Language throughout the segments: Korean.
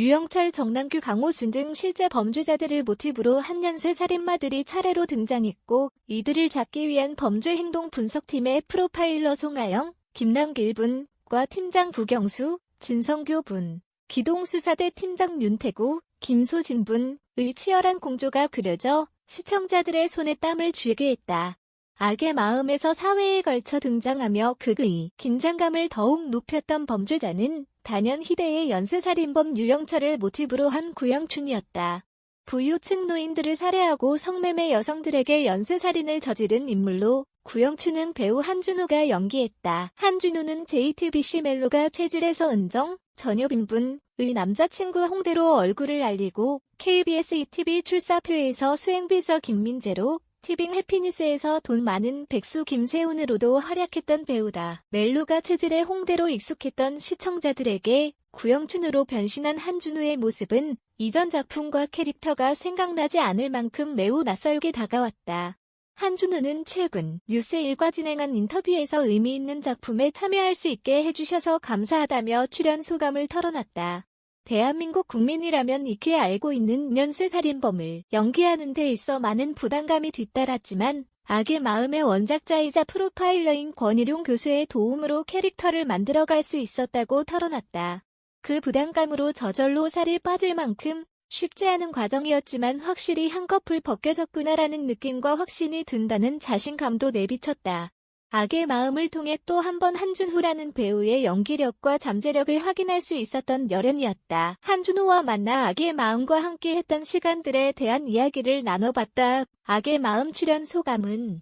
유영철, 정남규, 강호순 등 실제 범죄자들을 모티브로 한 연쇄살인마들이 차례로 등장했고 이들을 잡기 위한 범죄행동 분석팀의 프로파일러 송하영, 김남길 분과 팀장 구경수, 진성교 분, 기동수사대 팀장 윤태구, 김소진 분의 치열한 공조가 그려져 시청자들의 손에 땀을 쥐게 했다. 악의 마음에서 사회에 걸쳐 등장하며 극의 긴장감을 더욱 높였던 범죄자는 단연 희대의 연쇄살인범 유영철을 모티브로 한 구영춘이었다. 부유층 노인들을 살해하고 성매매 여성들에게 연쇄살인을 저지른 인물로 구영춘은 배우 한준호가 연기했다. 한준호는 JTBC 멜로가 체질에서 은정, 전효빈 분의 남자친구 홍대로 얼굴을 알리고 KBS ETV 출사표에서 수행비서 김민재로 티빙 해피니스에서 돈 많은 백수 김세훈으로도 활약했던 배우다. 멜로가 체질의 홍대로 익숙했던 시청자들에게 구영춘으로 변신한 한준호의 모습은 이전 작품과 캐릭터가 생각나지 않을 만큼 매우 낯설게 다가왔다. 한준호는 최근 뉴스일과 진행한 인터뷰에서 의미 있는 작품에 참여할 수 있게 해주셔서 감사하다며 출연 소감을 털어놨다. 대한민국 국민이라면 익히 알고 있는 연쇄살인범을 연기하는 데 있어 많은 부담감이 뒤따랐지만 악의 마음의 원작자이자 프로파일러인 권일용 교수의 도움으로 캐릭터를 만들어갈 수 있었다고 털어놨다. 그 부담감으로 저절로 살이 빠질 만큼 쉽지 않은 과정이었지만 확실히 한꺼풀 벗겨졌구나라는 느낌과 확신이 든다는 자신감도 내비쳤다. 악의 마음을 통해 또 한 번 한준호라는 배우의 연기력과 잠재력을 확인할 수 있었던 열연이었다. 한준호와 만나 악의 마음과 함께했던 시간들에 대한 이야기를 나눠봤다. 악의 마음 출연 소감은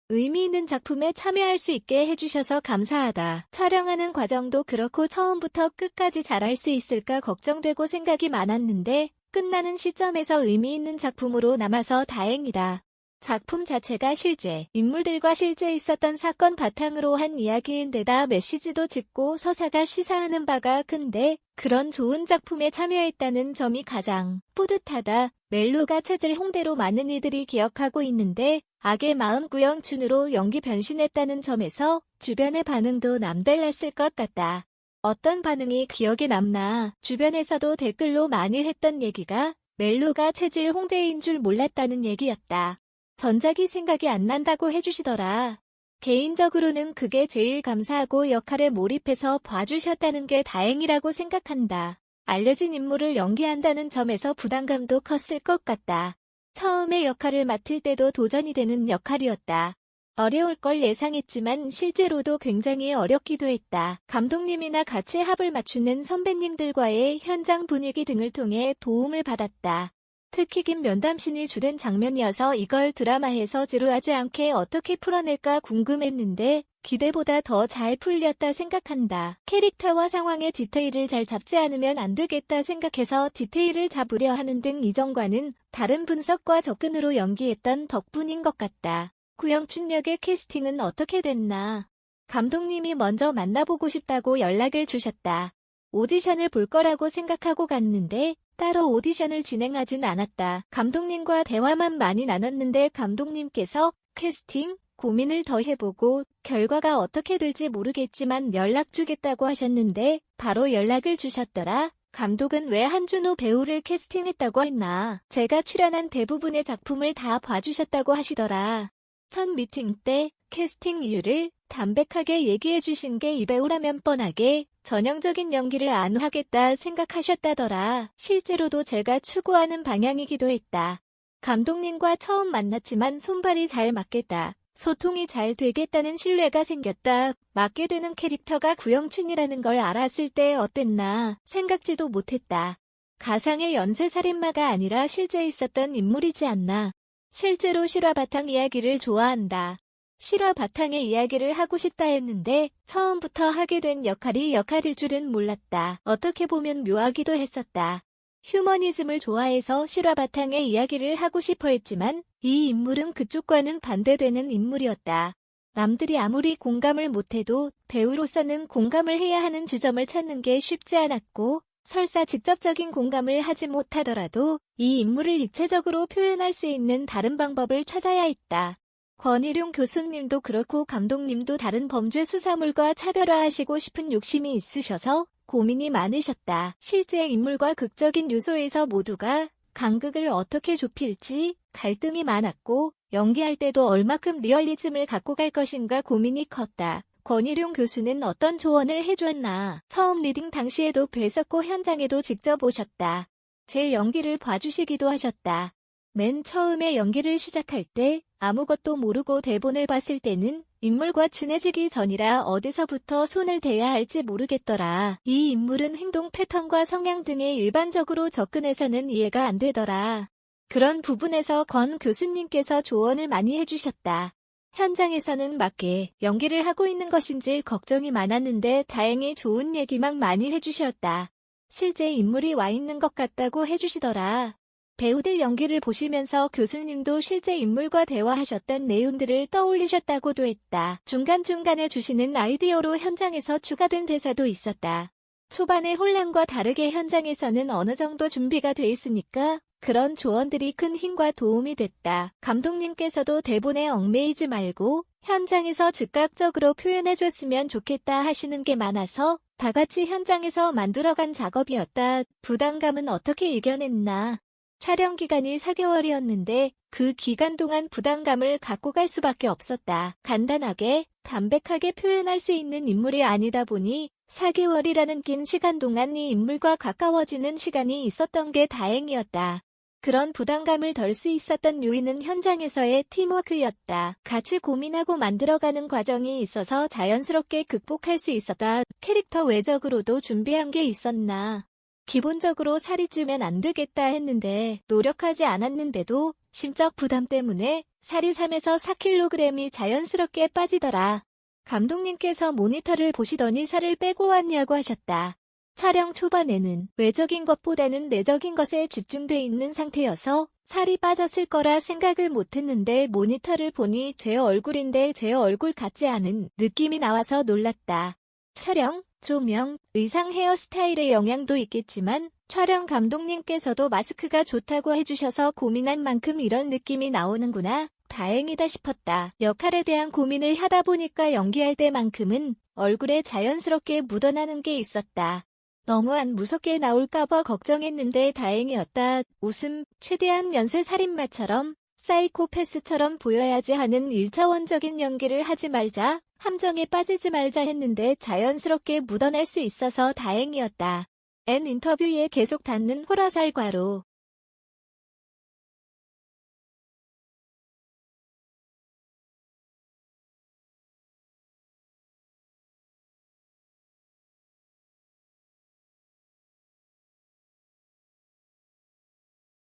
의미 있는 작품에 참여할 수 있게 해주셔서 감사하다. 촬영하는 과정도 그렇고 처음부터 끝까지 잘할 수 있을까 걱정되고 생각이 많았는데 끝나는 시점에서 의미 있는 작품으로 남아서 다행이다. 작품 자체가 실제 인물들과 실제 있었던 사건 바탕으로 한 이야기인데다 메시지도 짙고 서사가 시사하는 바가 큰데 그런 좋은 작품에 참여했다는 점이 가장 뿌듯하다. 멜로가 체질 홍대로 많은 이들이 기억하고 있는데 악의 마음 구영춘으로 연기 변신했다는 점에서 주변의 반응도 남달랐을 것 같다. 어떤 반응이 기억에 남나? 주변에서도 댓글로 많이 했던 얘기가 멜로가 체질 홍대인 줄 몰랐다는 얘기였다. 전작이 생각이 안 난다고 해주시더라. 개인적으로는 그게 제일 감사하고 역할에 몰입해서 봐주셨다는 게 다행이라고 생각한다. 알려진 인물을 연기한다는 점에서 부담감도 컸을 것 같다. 처음에 역할을 맡을 때도 도전이 되는 역할이었다. 어려울 걸 예상했지만 실제로도 굉장히 어렵기도 했다. 감독님이나 같이 합을 맞추는 선배님들과의 현장 분위기 등을 통해 도움을 받았다. 특히 김 면담신이 주된 장면이어서 이걸 드라마에서 지루하지 않게 어떻게 풀어낼까 궁금했는데 기대보다 더 잘 풀렸다 생각한다. 캐릭터와 상황의 디테일을 잘 잡지 않으면 안 되겠다 생각해서 디테일을 잡으려 하는 등 이전과는 다른 분석과 접근으로 연기했던 덕분인 것 같다. 구영춘 역의 캐스팅은 어떻게 됐나? 감독님이 먼저 만나보고 싶다고 연락을 주셨다. 오디션을 볼 거라고 생각하고 갔는데 따로 오디션을 진행하진 않았다. 감독님과 대화만 많이 나눴는데 감독님께서 캐스팅 고민을 더 해보고 결과가 어떻게 될지 모르겠지만 연락 주겠다고 하셨는데 바로 연락을 주셨더라. 감독은 왜 한준호 배우를 캐스팅했다고 했나? 제가 출연한 대부분의 작품을 다 봐주셨다고 하시더라. 첫 미팅 때 캐스팅 이유를 담백하게 얘기해 주신 게 이 배우라면 뻔하게 전형적인 연기를 안 하겠다 생각하셨다더라. 실제로도 제가 추구하는 방향이기도 했다. 감독님과 처음 만났지만 손발이 잘 맞겠다. 소통이 잘 되겠다는 신뢰가 생겼다. 맡게 되는 캐릭터가 구영춘이라는 걸 알았을 때 어땠나 생각지도 못했다. 가상의 연쇄살인마가 아니라 실제 있었던 인물이지 않나. 실제로 실화 바탕 이야기를 좋아한다. 실화 바탕의 이야기를 하고 싶다 했는데 처음부터 하게 된 역할이 역할일 줄은 몰랐다. 어떻게 보면 묘하기도 했었다. 휴머니즘을 좋아해서 실화 바탕의 이야기를 하고 싶어 했지만 이 인물은 그쪽과는 반대되는 인물이었다. 남들이 아무리 공감을 못해도 배우로서는 공감을 해야 하는 지점을 찾는 게 쉽지 않았고 설사 직접적인 공감을 하지 못하더라도 이 인물을 입체적으로 표현할 수 있는 다른 방법을 찾아야 했다. 권일용 교수님도 그렇고 감독님도 다른 범죄 수사물과 차별화하시고 싶은 욕심이 있으셔서 고민이 많으셨다. 실제 인물과 극적인 요소에서 모두가 간극을 어떻게 좁힐지 갈등이 많았고 연기할 때도 얼마큼 리얼리즘을 갖고 갈 것인가 고민이 컸다. 권일용 교수는 어떤 조언을 해주었나. 처음 리딩 당시에도 뵀었고 현장에도 직접 오셨다. 제 연기를 봐주시기도 하셨다. 맨 처음에 연기를 시작할 때 아무것도 모르고 대본을 봤을 때는 인물과 친해지기 전이라 어디서부터 손을 대야 할지 모르겠더라. 이 인물은 행동 패턴과 성향 등에 일반적으로 접근해서는 이해가 안 되더라. 그런 부분에서 권 교수님께서 조언을 많이 해주셨다. 현장에서는 맞게 연기를 하고 있는 것인지 걱정이 많았는데 다행히 좋은 얘기만 많이 해주셨다. 실제 인물이 와 있는 것 같다고 해주시더라. 배우들 연기를 보시면서 교수님도 실제 인물과 대화하셨던 내용들을 떠올리셨다고도 했다. 중간중간에 주시는 아이디어로 현장에서 추가된 대사도 있었다. 초반의 혼란과 다르게 현장에서는 어느 정도 준비가 돼 있으니까 그런 조언들이 큰 힘과 도움이 됐다. 감독님께서도 대본에 얽매이지 말고 현장에서 즉각적으로 표현해줬으면 좋겠다 하시는 게 많아서 다 같이 현장에서 만들어간 작업이었다. 부담감은 어떻게 이겨냈나? 촬영 기간이 4개월이었는데 그 기간 동안 부담감을 갖고 갈 수밖에 없었다. 간단하게, 담백하게 표현할 수 있는 인물이 아니다 보니 4개월이라는 긴 시간 동안 이 인물과 가까워지는 시간이 있었던 게 다행이었다. 그런 부담감을 덜 수 있었던 요인은 현장에서의 팀워크였다. 같이 고민하고 만들어가는 과정이 있어서 자연스럽게 극복할 수 있었다. 캐릭터 외적으로도 준비한 게 있었나? 기본적으로 살이 찌면 안 되겠다 했는데 노력하지 않았는데도 심적 부담 때문에 살이 3에서 4kg이 자연스럽게 빠지더라. 감독님께서 모니터를 보시더니 살을 빼고 왔냐고 하셨다. 촬영 초반에는 외적인 것보다는 내적인 것에 집중돼 있는 상태여서 살이 빠졌을 거라 생각을 못했는데 모니터를 보니 제 얼굴인데 제 얼굴 같지 않은 느낌이 나와서 놀랐다. 촬영, 조명, 의상 헤어스타일의 영향도 있겠지만 촬영 감독님께서도 마스크가 좋다고 해주셔서 고민한 만큼 이런 느낌이 나오는구나. 다행이다 싶었다. 역할에 대한 고민을 하다 보니까 연기할 때만큼은 얼굴에 자연스럽게 묻어나는 게 있었다. 너무 안 무섭게 나올까봐 걱정했는데 다행이었다. 웃음, 최대한 연쇄살인마처럼 사이코패스처럼 보여야지 하는 1차원적인 연기를 하지 말자, 함정에 빠지지 말자 했는데 자연스럽게 묻어날 수 있어서 다행이었다. 인터뷰에 계속 닿는 호러살과로